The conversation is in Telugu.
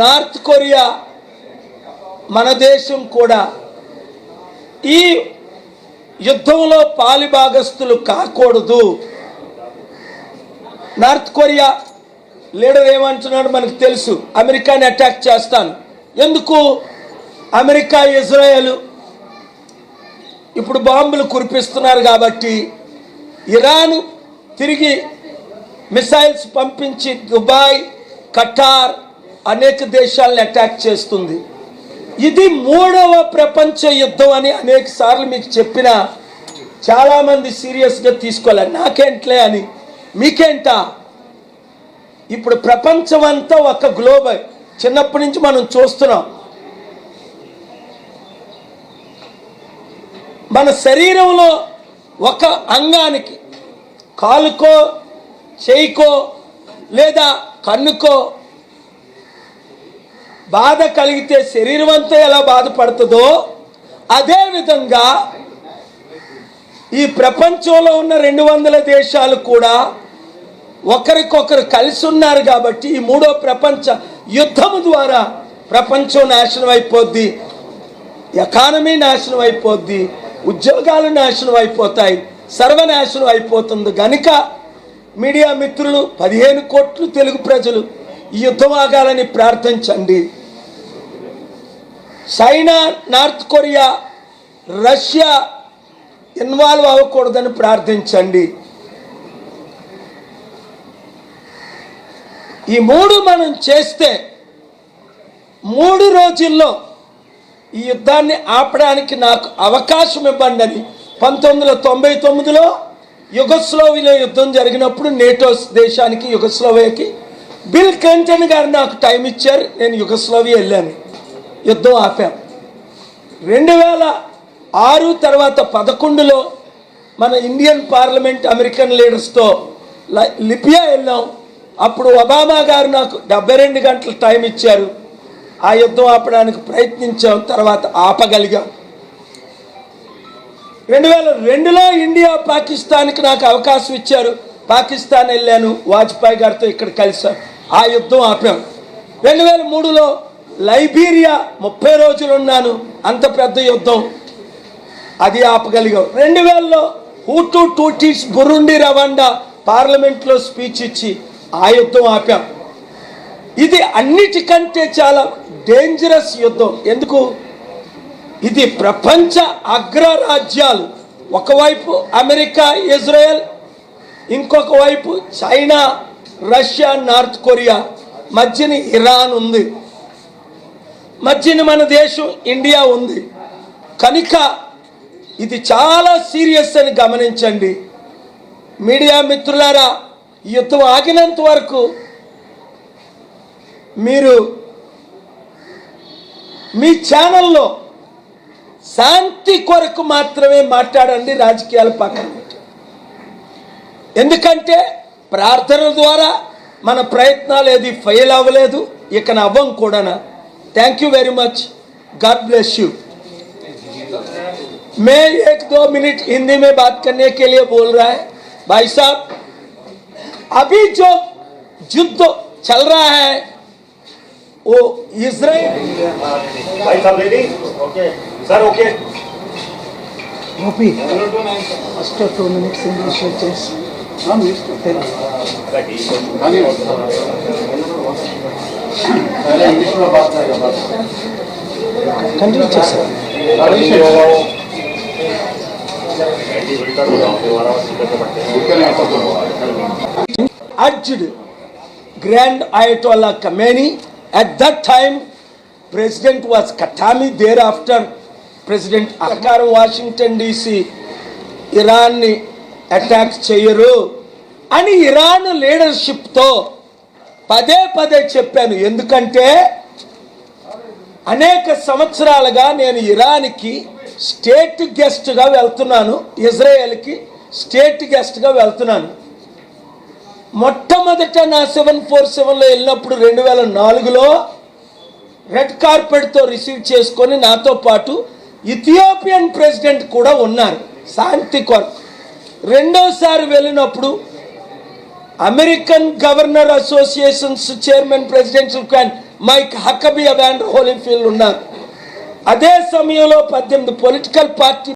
నార్త్ కొరియా మన దేశం కూడా ఈ యుద్ధంలో పాలిభాగస్తులు కాకూడదు. నార్త్ కొరియా లీడర్ ఏమంటున్నాడు మనకు తెలుసు, అమెరికాని అటాక్ చేస్తాను. ఎందుకు? అమెరికా ఇజ్రాయెల్ ఇప్పుడు బాంబులు కురిపిస్తున్నారు కాబట్టి ఇరాన్ తిరిగి మిసైల్స్ పంపించి దుబాయ్, ఖటార్ అనేక దేశాలను అటాక్ చేస్తుంది. ఇది 3వ ప్రపంచ యుద్ధం అని అనేక సార్లు మీకు చెప్పినా చాలామంది సీరియస్గా తీసుకోలేదు. నాకేంట్లే అని, మీకేంటా? ఇప్పుడు ప్రపంచం అంతా ఒక గ్లోబల్. చిన్నప్పటి నుంచి మనం చూస్తున్నాం. మన శరీరంలో ఒక అంగానికి, కాలుకో, చేయికో లేదా కన్నుకో బాధ కలిగితే శరీరం అంతా ఎలా బాధపడుతుందో అదేవిధంగా ఈ ప్రపంచంలో ఉన్న 200 దేశాలు కూడా ఒకరికొకరు కలిసి ఉన్నారు. కాబట్టి ఈ 3వ ప్రపంచ యుద్ధం ద్వారా ప్రపంచం నాశనం అయిపోద్ది, ఎకానమీ నాశనం అయిపోద్ది, ఉద్యోగాలు నాశనం అయిపోతాయి, సర్వనాశనం అయిపోతుంది. గనుక మీడియా మిత్రులు, 15 కోట్లు తెలుగు ప్రజలు ఈ యుద్ధం ఆగాలని ప్రార్థించండి. China, North Korea, Russia involve అవ్వకూడదని ప్రార్థించండి. ఈ 3 మనం చేస్తే 3 రోజుల్లో ఈ యుద్ధాన్ని ఆపడానికి నాకు అవకాశం ఇవ్వండి అని 1999లో యుగోస్లావియాలో యుద్ధం జరిగినప్పుడు నేటో దేశానికి, యుగోస్లావియాకి బిల్ క్లింటన్ గారు నాకు టైం ఇచ్చారు. నేను యుగోస్లావియా వెళ్ళాను, యుద్ధం ఆపాం. 2006 తర్వాత 11లో మన ఇండియన్ పార్లమెంట్ అమెరికన్ లీడర్స్తో లిబియా వెళ్ళాం. అప్పుడు ఒబామా గారు నాకు 72 గంటలు టైం ఇచ్చారు. ఆ యుద్ధం ఆపడానికి ప్రయత్నించాం, తర్వాత ఆపగలిగాం. 2002లో ఇండియా పాకిస్తాన్కి నాకు అవకాశం ఇచ్చారు. పాకిస్తాన్ వెళ్ళాను, వాజ్పేయి గారితో ఇక్కడ కలిసాం, ఆ యుద్ధం ఆపాం. 2003లో లైబీరియా 30 రోజులు ఉన్నాను, అంత పెద్ద యుద్ధం, అది ఆపగలిగాం. 2000లో హూటు టూటీస్ బురుండి రవాండా పార్లమెంట్లో స్పీచ్ ఇచ్చి ఆ యుద్ధం ఆపాం. ఇది అన్నిటికంటే చాలా డేంజరస్ యుద్ధం. ఎందుకు? ఇది ప్రపంచ అగ్రరాజ్యాలు, ఒకవైపు అమెరికా, ఇజ్రాయెల్, ఇంకొక వైపు చైనా, రష్యా, నార్త్ కొరియా, మధ్యన ఇరాన్ ఉంది, మధ్యన మన దేశం ఇండియా ఉంది. కనుక ఇది చాలా సీరియస్ అని గమనించండి. మీడియా మిత్రులారా, ఈ యుద్ధం ఆగినంత వరకు మీరు మీ ఛానల్లో శాంతి కొరకు మాత్రమే మాట్లాడండి, రాజకీయాల పక్కన. ఎందుకంటే ప్రార్థనల ద్వారా మన ప్రయత్నాలు ఏది ఫెయిల్ అవ్వలేదు, ఇక అవ్వం కూడా. Thank you very much, God bless you. मैं 1-2 मिनट हिंदी में बात करने के लिए बोल रहा है। भाई साहब, अभी जो युद्ध चल रहा है वो इजराइल। भाई साहब ready? Okay sir, okay. Gopi, after 2 minutes English lectures. I'm used to tell. पहले इंग्लिश में बात करेगा। Continue sir. Urged Grand Ayatollah Khamenei. At that time, President was Khatami. Thereafter, President Akar Washington DC ఇరాన్ని అటాక్ చేయరు అని ఇరాన్ లీడర్షిప్తో పదే చెప్పాను. ఎందుకంటే అనేక సంవత్సరాలుగా నేను ఇరాన్కి స్టేట్ గెస్ట్గా వెళ్తున్నాను, ఇజ్రాయెల్కి స్టేట్ గెస్ట్గా వెళ్తున్నాను. మొట్టమొదట నా 747లో వెళ్ళినప్పుడు 2004లో రెడ్ కార్పెట్తో రిసీవ్ చేసుకొని నాతో పాటు ఇథియోపియన్ ప్రెసిడెంట్ కూడా ఉన్నారు శాంతి కొరకు. రెండోసారి వెళ్ళినప్పుడు American governor associations chairman presidents Mike Huckabee వ్యాన్ హోలీఫీల్డ్ ఉన్నారు. అదే సమయంలో 18 పొలిటికల్ పార్టీ